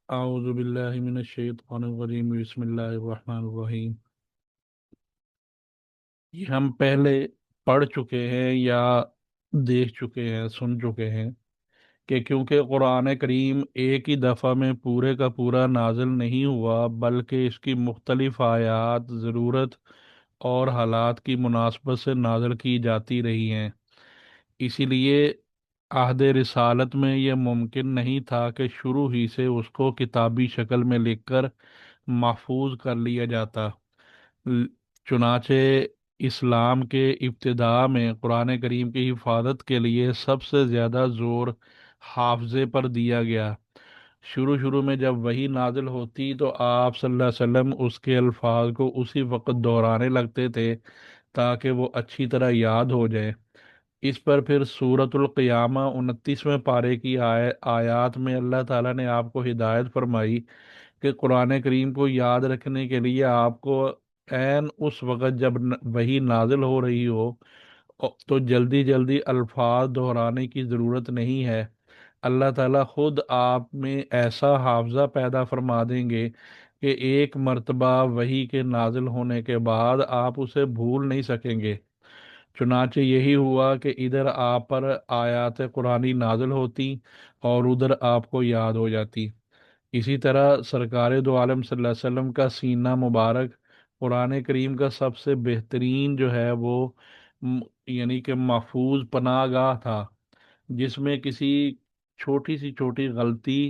اعوذ باللہ من الشیطان الرجیم، بسم اللہ الرحمن الرحیم۔ یہ ہم پہلے پڑھ چکے ہیں یا دیکھ چکے ہیں، سن چکے ہیں کہ کیونکہ قرآن کریم ایک ہی دفعہ میں پورے کا پورا نازل نہیں ہوا، بلکہ اس کی مختلف آیات ضرورت اور حالات کی مناسبت سے نازل کی جاتی رہی ہیں۔ اسی لیے عہد رسالت میں یہ ممکن نہیں تھا کہ شروع ہی سے اس کو کتابی شکل میں لکھ کر محفوظ کر لیا جاتا۔ ل- چنانچہ اسلام کے ابتداء میں قرآن کریم کی حفاظت کے لیے سب سے زیادہ زور حافظے پر دیا گیا۔ شروع میں جب وہی نازل ہوتی تو آپ صلی اللہ علیہ وسلم اس کے الفاظ کو اسی وقت دہرانے لگتے تھے تاکہ وہ اچھی طرح یاد ہو جائے۔ اس پر پھر سورۃ القیامہ 29ویں پارے کی آیات میں اللہ تعالیٰ نے آپ کو ہدایت فرمائی کہ قرآن کریم کو یاد رکھنے کے لیے آپ کو عین اس وقت جب وہی نازل ہو رہی ہو تو جلدی جلدی الفاظ دہرانے کی ضرورت نہیں ہے۔ اللہ تعالیٰ خود آپ میں ایسا حافظہ پیدا فرما دیں گے کہ ایک مرتبہ وہی کے نازل ہونے کے بعد آپ اسے بھول نہیں سکیں گے۔ چنانچہ یہی ہوا کہ ادھر آپ پر آیات قرآنی نازل ہوتی اور ادھر آپ کو یاد ہو جاتی۔ اسی طرح سرکار دو عالم صلی اللہ علیہ وسلم کا سینہ مبارک قرآن کریم کا سب سے بہترین جو ہے وہ م- یعنی کہ محفوظ پناہ گاہ تھا، جس میں کسی چھوٹی غلطی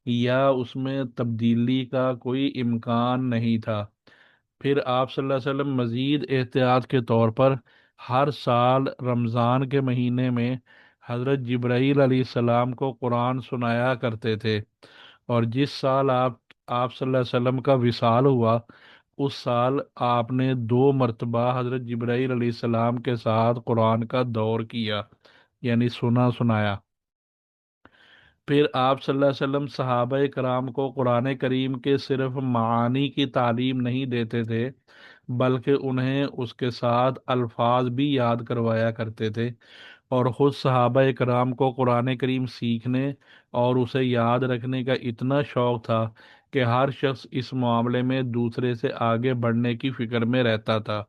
یا اس میں تبدیلی کا کوئی امکان نہیں تھا۔ پھر آپ صلی اللہ علیہ وسلم مزید احتیاط کے طور پر ہر سال رمضان کے مہینے میں حضرت جبرائیل علیہ السلام کو قرآن سنایا کرتے تھے، اور جس سال آپ صلی اللہ علیہ وسلم کا وصال ہوا اس سال آپ نے 2 مرتبہ حضرت جبرائیل علیہ السلام کے ساتھ قرآن کا دور کیا، یعنی سنایا۔ پھر آپ صلی اللہ علیہ وسلم صحابہ کرام کو قرآن کریم کے صرف معانی کی تعلیم نہیں دیتے تھے، بلکہ انہیں اس کے ساتھ الفاظ بھی یاد کروایا کرتے تھے، اور خود صحابہ کرام کو قرآن کریم سیکھنے اور اسے یاد رکھنے کا اتنا شوق تھا کہ ہر شخص اس معاملے میں دوسرے سے آگے بڑھنے کی فکر میں رہتا تھا۔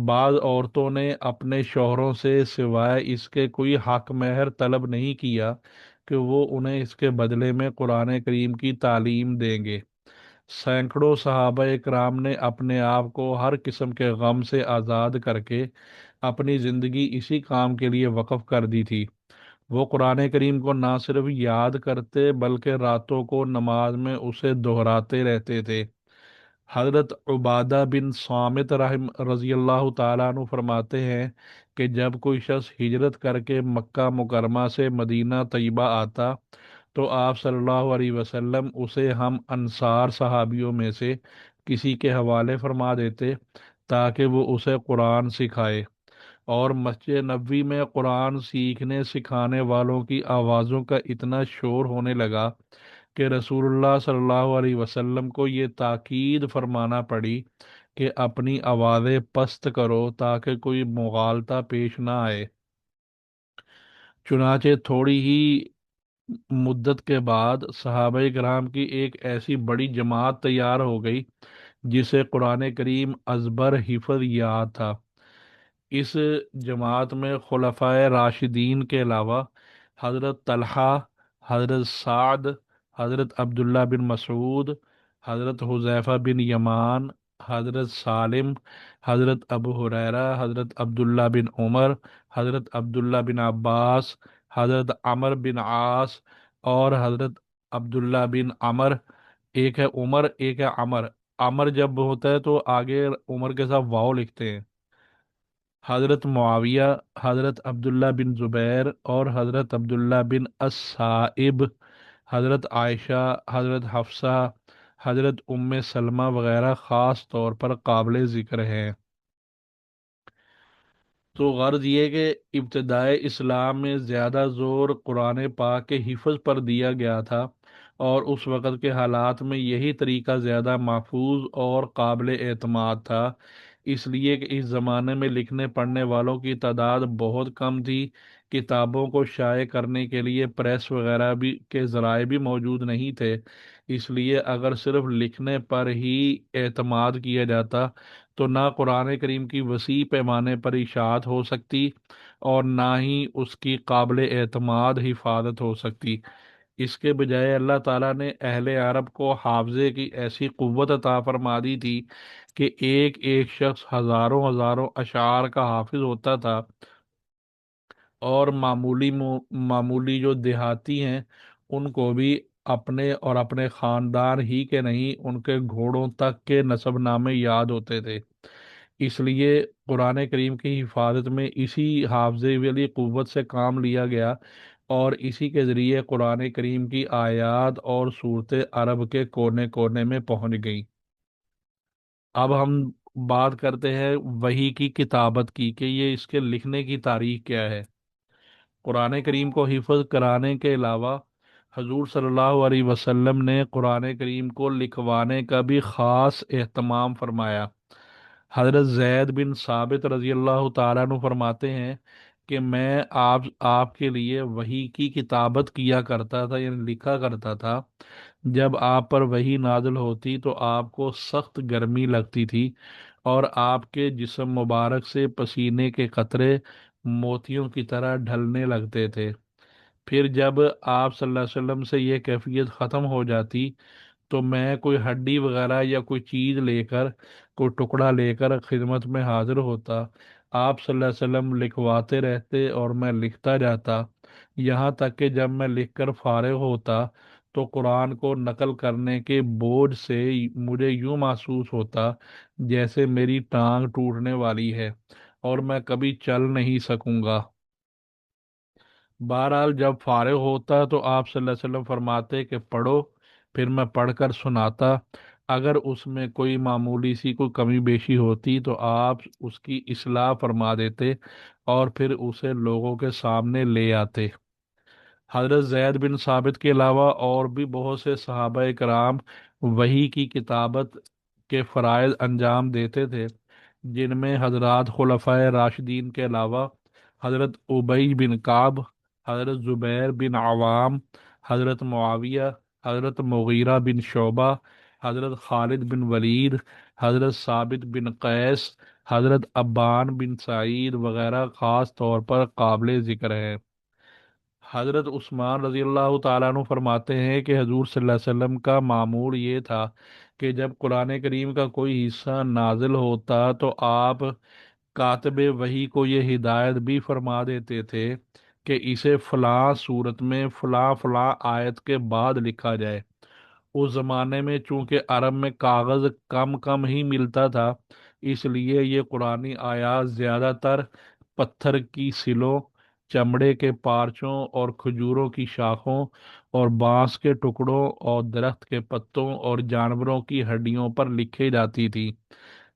بعض عورتوں نے اپنے شوہروں سے سوائے اس کے کوئی حق مہر طلب نہیں کیا کہ وہ انہیں اس کے بدلے میں قرآن کریم کی تعلیم دیں گے۔ سینکڑوں صحابہ کرام نے اپنے آپ کو ہر قسم کے غم سے آزاد کر کے اپنی زندگی اسی کام کے لیے وقف کر دی تھی۔ وہ قرآن کریم کو نہ صرف یاد کرتے بلکہ راتوں کو نماز میں اسے دہراتے رہتے تھے۔ حضرت عبادہ بن صامت رضی اللہ تعالیٰ عنہ فرماتے ہیں کہ جب کوئی شخص ہجرت کر کے مکہ مکرمہ سے مدینہ طیبہ آتا تو آپ صلی اللہ علیہ وسلم اسے ہم انصار صحابیوں میں سے کسی کے حوالے فرما دیتے تاکہ وہ اسے قرآن سکھائے، اور مسجد نبوی میں قرآن سیکھنے سکھانے والوں کی آوازوں کا اتنا شور ہونے لگا کہ رسول اللہ صلی اللہ علیہ وسلم کو یہ تاکید فرمانا پڑی کہ اپنی آوازیں پست کرو تاکہ کوئی مغالطہ پیش نہ آئے۔ چنانچہ تھوڑی ہی مدت کے بعد صحابہ کرام کی ایک ایسی بڑی جماعت تیار ہو گئی جسے قرآن کریم ازبر حفظ یاد تھا۔ اس جماعت میں خلفائے راشدین کے علاوہ حضرت طلحہ، حضرت سعد، حضرت عبداللہ بن مسعود، حضرت حذیفہ بن یمان، حضرت سالم، حضرت ابو ہریرہ، حضرت عبداللہ بن عمر، حضرت عبداللہ بن عباس، حضرت عمر بن عاص، اور حضرت عبداللہ بن عمر۔ ایک ہے عمر، ایک ہے عمر۔ عمر جب ہوتا ہے تو آگے عمر کے ساتھ واو لکھتے ہیں۔ حضرت معاویہ، حضرت عبداللہ بن زبیر اور حضرت عبداللہ بن الصائب، حضرت عائشہ، حضرت حفصہ، حضرت ام سلمہ وغیرہ خاص طور پر قابل ذکر ہیں۔ تو غرض یہ کہ ابتدائے اسلام میں زیادہ زور قرآن پاک کے حفظ پر دیا گیا تھا، اور اس وقت کے حالات میں یہی طریقہ زیادہ محفوظ اور قابل اعتماد تھا، اس لیے کہ اس زمانے میں لکھنے پڑھنے والوں کی تعداد بہت کم تھی کتابوں کو شائع کرنے کے لیے پریس وغیرہ بھی کے ذرائع بھی موجود نہیں تھے، اس لیے اگر صرف لکھنے پر ہی اعتماد کیا جاتا تو نہ قرآن کریم کی وسیع پیمانے پر اشاعت ہو سکتی اور نہ ہی اس کی قابل اعتماد حفاظت ہو سکتی۔ اس کے بجائے اللہ تعالیٰ نے اہل عرب کو حافظے کی ایسی قوت عطا فرما دی تھی کہ ایک ایک شخص ہزاروں ہزاروں اشعار کا حافظ ہوتا تھا، اور معمولی جو دیہاتی ہیں ان کو بھی اپنے اور اپنے خاندان ہی کے نہیں، ان کے گھوڑوں تک کے نسب نامے یاد ہوتے تھے۔ اس لیے قرآن کریم کی حفاظت میں اسی حافظے والی قوت سے کام لیا گیا، اور اسی کے ذریعے قرآن کریم کی آیات اور صورتیں عرب کے کونے کونے میں پہنچ گئیں۔ اب ہم بات کرتے ہیں وحی کی کتابت کی، کہ یہ اس کے لکھنے کی تاریخ کیا ہے۔ قرآن کریم کو حفظ کرانے کے علاوہ حضور صلی اللہ علیہ وسلم نے قرآن کریم کو لکھوانے کا بھی خاص اہتمام فرمایا۔ حضرت زید بن ثابت رضی اللہ تعالیٰ عنہ فرماتے ہیں کہ میں آپ کے لیے وحی کی کتابت کیا کرتا تھا، یعنی لکھا کرتا تھا۔ جب آپ پر وحی نازل ہوتی تو آپ کو سخت گرمی لگتی تھی، اور آپ کے جسم مبارک سے پسینے کے قطرے موتیوں کی طرح ڈھلنے لگتے تھے۔ پھر جب آپ صلی اللہ علیہ وسلم سے یہ کیفیت ختم ہو جاتی تو میں کوئی ہڈی وغیرہ یا کوئی چیز لے کر، کوئی ٹکڑا لے کر خدمت میں حاضر ہوتا۔ آپ صلی اللہ علیہ وسلم لکھواتے رہتے اور میں لکھتا جاتا، یہاں تک کہ جب میں لکھ کر فارغ ہوتا تو قرآن کو نقل کرنے کے بوجھ سے مجھے یوں محسوس ہوتا جیسے میری ٹانگ ٹوٹنے والی ہے اور میں کبھی چل نہیں سکوں گا۔ بہرحال جب فارغ ہوتا تو آپ صلی اللہ علیہ وسلم فرماتے کہ پڑھو، پھر میں پڑھ کر سناتا۔ اگر اس میں کوئی معمولی سی کوئی کمی بیشی ہوتی تو آپ اس کی اصلاح فرما دیتے اور پھر اسے لوگوں کے سامنے لے آتے۔ حضرت زید بن ثابت کے علاوہ اور بھی بہت سے صحابہ کرام وحی کی کتابت کے فرائض انجام دیتے تھے، جن میں حضرات خلفائے راشدین کے علاوہ حضرت ابی بن کعب، حضرت زبیر بن عوام، حضرت معاویہ، حضرت مغیرہ بن شعبہ، حضرت خالد بن ولید، حضرت ثابت بن قیس، حضرت ابان بن سعید وغیرہ خاص طور پر قابل ذکر ہیں۔ حضرت عثمان رضی اللہ تعالیٰ عنہ فرماتے ہیں کہ حضور صلی اللہ علیہ وسلم کا معمول یہ تھا کہ جب قرآن کریم کا کوئی حصہ نازل ہوتا تو آپ کاتب وحی کو یہ ہدایت بھی فرما دیتے تھے کہ اسے فلاں صورت میں فلاں فلاں آیت کے بعد لکھا جائے۔ اس زمانے میں چونکہ عرب میں کاغذ کم کم ہی ملتا تھا، اس لیے یہ قرآنی آیات زیادہ تر پتھر کی سلوں، چمڑے کے پارچوں اور کھجوروں کی شاخوں اور بانس کے ٹکڑوں اور درخت کے پتوں اور جانوروں کی ہڈیوں پر لکھی جاتی تھی۔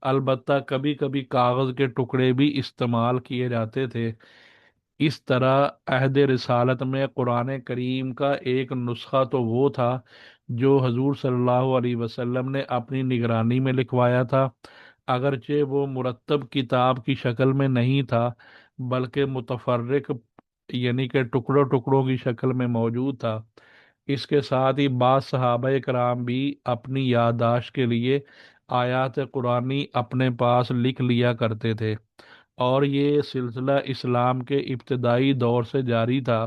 البتہ کبھی کبھی کاغذ کے ٹکڑے بھی استعمال کیے جاتے تھے۔ اس طرح عہد رسالت میں قرآن کریم کا ایک نسخہ تو وہ تھا جو حضور صلی اللہ علیہ وسلم نے اپنی نگرانی میں لکھوایا تھا، اگرچہ وہ مرتب کتاب کی شکل میں نہیں تھا بلکہ متفرق، یعنی کہ ٹکڑوں ٹکڑوں کی شکل میں موجود تھا۔ اس کے ساتھ ہی بعض صحابہ کرام بھی اپنی یادداشت کے لیے آیات قرآنی اپنے پاس لکھ لیا کرتے تھے، اور یہ سلسلہ اسلام کے ابتدائی دور سے جاری تھا۔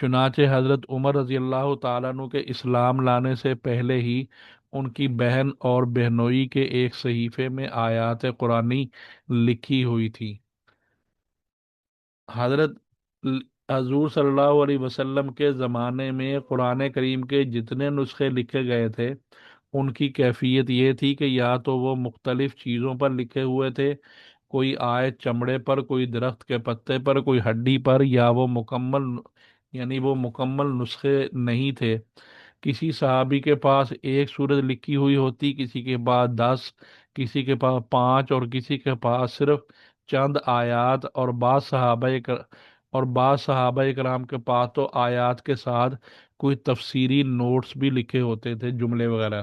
چنانچہ حضرت عمر رضی اللہ تعالیٰ عنہ کے اسلام لانے سے پہلے ہی ان کی بہن اور بہنوئی کے ایک صحیفے میں آیات قرآنی لکھی ہوئی تھی۔ حضرت ل- حضور صلی اللہ علیہ وسلم کے زمانے میں قرآن کریم کے جتنے نسخے لکھے گئے تھے ان کی کیفیت یہ تھی کہ یا تو وہ مختلف چیزوں پر لکھے ہوئے تھے، کوئی آیت چمڑے پر، کوئی درخت کے پتے پر، کوئی ہڈی پر، یا وہ مکمل، یعنی وہ مکمل نسخے نہیں تھے۔ کسی صحابی کے پاس ایک سورت لکھی ہوئی ہوتی، کسی کے پاس 10، کسی کے پاس 5، اور کسی کے پاس صرف چند آیات، اور بعض صحابہ کرام کے پاس تو آیات کے ساتھ کوئی تفسیری نوٹس بھی لکھے ہوتے تھے، جملے وغیرہ۔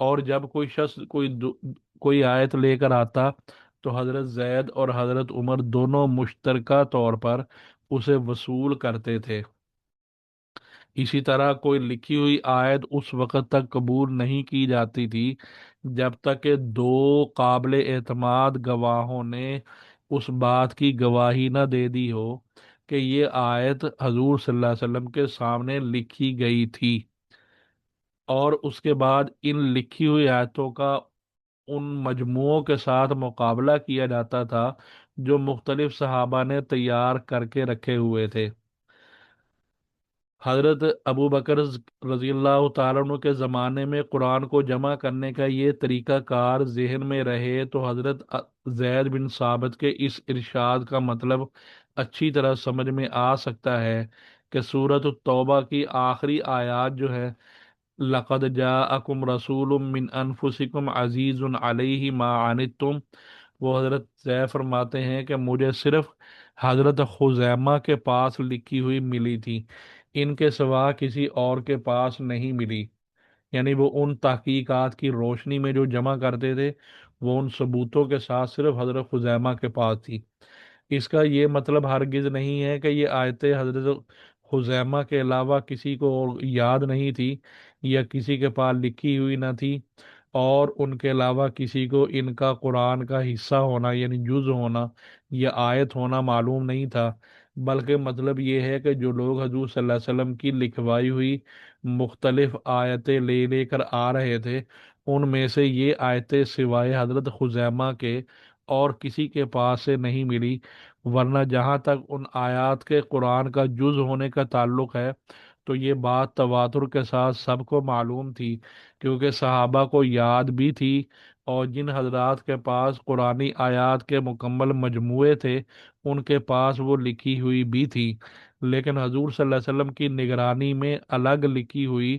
اور جب کوئی شخص کوئی آیت لے کر آتا تو حضرت زید اور حضرت عمر دونوں مشترکہ طور پر اسے وصول کرتے تھے۔ اسی طرح کوئی لکھی ہوئی آیت اس وقت تک قبول نہیں کی جاتی تھی جب تک کہ دو قابل اعتماد گواہوں نے اس بات کی گواہی نہ دے دی ہو کہ یہ آیت حضور صلی اللہ علیہ وسلم کے سامنے لکھی گئی تھی، اور اس کے بعد ان لکھی ہوئی آیتوں کا ان مجموعوں کے ساتھ مقابلہ کیا جاتا تھا جو مختلف صحابہ نے تیار کر کے رکھے ہوئے تھے۔ حضرت ابو بکر رضی اللہ تعالیٰ عنہ کے زمانے میں قرآن کو جمع کرنے کا یہ طریقہ کار ذہن میں رہے تو حضرت زید بن ثابت کے اس ارشاد کا مطلب اچھی طرح سمجھ میں آ سکتا ہے کہ سورۃ التوبہ کی آخری آیات جو ہے، لقد جاءکم رسول من انفسکم عزیز علیہ ما عنتم، وہ حضرت زید فرماتے ہیں کہ مجھے صرف حضرت خزیمہ کے پاس لکھی ہوئی ملی تھی، ان کے سوا کسی اور کے پاس نہیں ملی۔ یعنی وہ ان تحقیقات کی روشنی میں جو جمع کرتے تھے وہ ان ثبوتوں کے ساتھ صرف حضرت خزیمہ کے پاس تھی۔ اس کا یہ مطلب ہرگز نہیں ہے کہ یہ آیتیں حضرت خزیمہ کے علاوہ کسی کو اور یاد نہیں تھی یا کسی کے پاس لکھی ہوئی نہ تھی، اور ان کے علاوہ کسی کو ان کا قرآن کا حصہ ہونا یعنی جز ہونا یا آیت ہونا معلوم نہیں تھا، بلکہ مطلب یہ ہے کہ جو لوگ حضور صلی اللہ علیہ وسلم کی لکھوائی ہوئی مختلف آیتیں لے لے کر آ رہے تھے، ان میں سے یہ آیتیں سوائے حضرت خزیمہ کے اور کسی کے پاس سے نہیں ملی، ورنہ جہاں تک ان آیات کے قرآن کا جز ہونے کا تعلق ہے تو یہ بات تواتر کے ساتھ سب کو معلوم تھی، کیونکہ صحابہ کو یاد بھی تھی، اور جن حضرات کے پاس قرآنی آیات کے مکمل مجموعے تھے ان کے پاس وہ لکھی ہوئی بھی تھی، لیکن حضور صلی اللہ علیہ وسلم کی نگرانی میں الگ لکھی ہوئی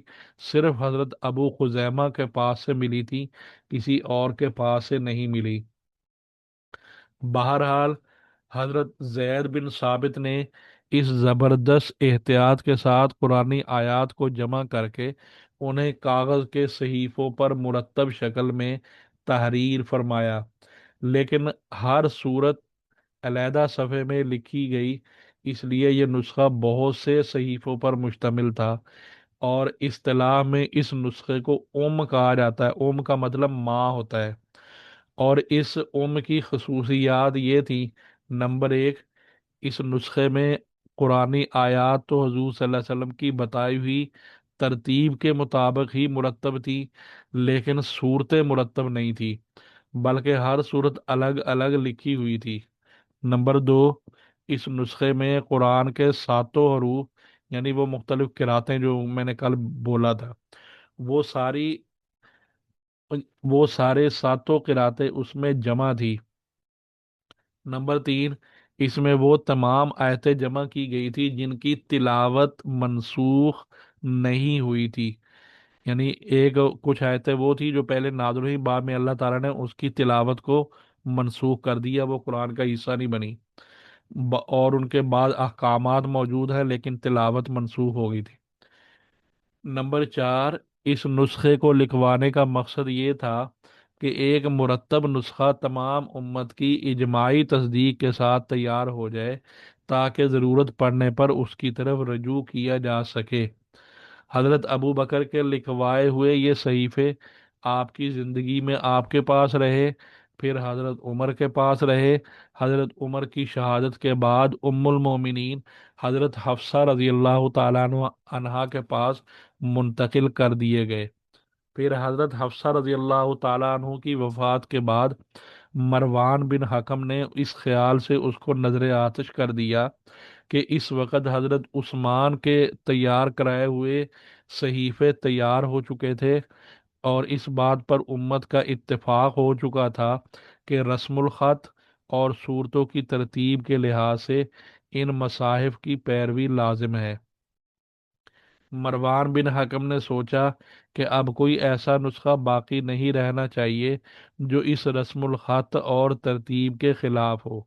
صرف حضرت ابو خزیمہ کے پاس سے ملی تھی، کسی اور کے پاس سے نہیں ملی۔ بہرحال حضرت زید بن ثابت نے اس زبردست احتیاط کے ساتھ قرآنی آیات کو جمع کر کے انہیں کاغذ کے صحیفوں پر مرتب شکل میں تحریر فرمایا، لیکن ہر صورت علیحدہ صفحے میں لکھی گئی، اس لیے یہ نسخہ بہت سے صحیفوں پر مشتمل تھا، اور اصطلاح میں اس نسخے کو کہا جاتا ہے۔ کا مطلب ماں ہوتا ہے، اور اس کی خصوصیات یہ تھی: نمبر ایک، اس نسخے میں قرآنی آیات تو حضور صلی اللہ علیہ وسلم کی بتائی ہوئی ترتیب کے مطابق ہی مرتب تھی، لیکن صورتیں مرتب نہیں تھی، بلکہ ہر صورت الگ الگ لکھی ہوئی تھی۔ نمبر دو، اس نسخے میں قرآن کے ساتوں حروف یعنی وہ مختلف قراتیں جو میں نے کل بولا تھا، وہ ساری وہ سارے ساتوں قراتیں اس میں جمع تھی۔ نمبر تین، اس میں وہ تمام آیتیں جمع کی گئی تھی جن کی تلاوت منسوخ نہیں ہوئی تھی، یعنی ایک کچھ آیتیں وہ تھی جو پہلے نازل ہوئی، بعد میں اللہ تعالیٰ نے اس کی تلاوت کو منسوخ کر دیا، وہ قرآن کا حصہ نہیں بنی، اور ان کے بعد احکامات موجود ہیں لیکن تلاوت منسوخ ہو گئی تھی۔ نمبر چار، اس نسخے کو لکھوانے کا مقصد یہ تھا کہ ایک مرتب نسخہ تمام امت کی اجماعی تصدیق کے ساتھ تیار ہو جائے تاکہ ضرورت پڑنے پر اس کی طرف رجوع کیا جا سکے۔ حضرت ابو بکر کے لکھوائے ہوئے یہ صحیفے آپ کی زندگی میں آپ کے پاس رہے، پھر حضرت عمر کے پاس رہے، حضرت عمر کی شہادت کے بعد ام المومنین حضرت حفصہ رضی اللہ تعالیٰ عنہا کے پاس منتقل کر دیے گئے۔ پھر حضرت حفصہ رضی اللہ تعالیٰ عنہ کی وفات کے بعد مروان بن حکم نے اس خیال سے اس کو نظر آتش کر دیا کہ اس وقت حضرت عثمان کے تیار کرائے ہوئے صحیفے تیار ہو چکے تھے، اور اس بات پر امت کا اتفاق ہو چکا تھا کہ رسم الخط اور صورتوں کی ترتیب کے لحاظ سے ان مصاحف کی پیروی لازم ہے۔ مروان بن حکم نے سوچا کہ اب کوئی ایسا نسخہ باقی نہیں رہنا چاہیے جو اس رسم الخط اور ترتیب کے خلاف ہو،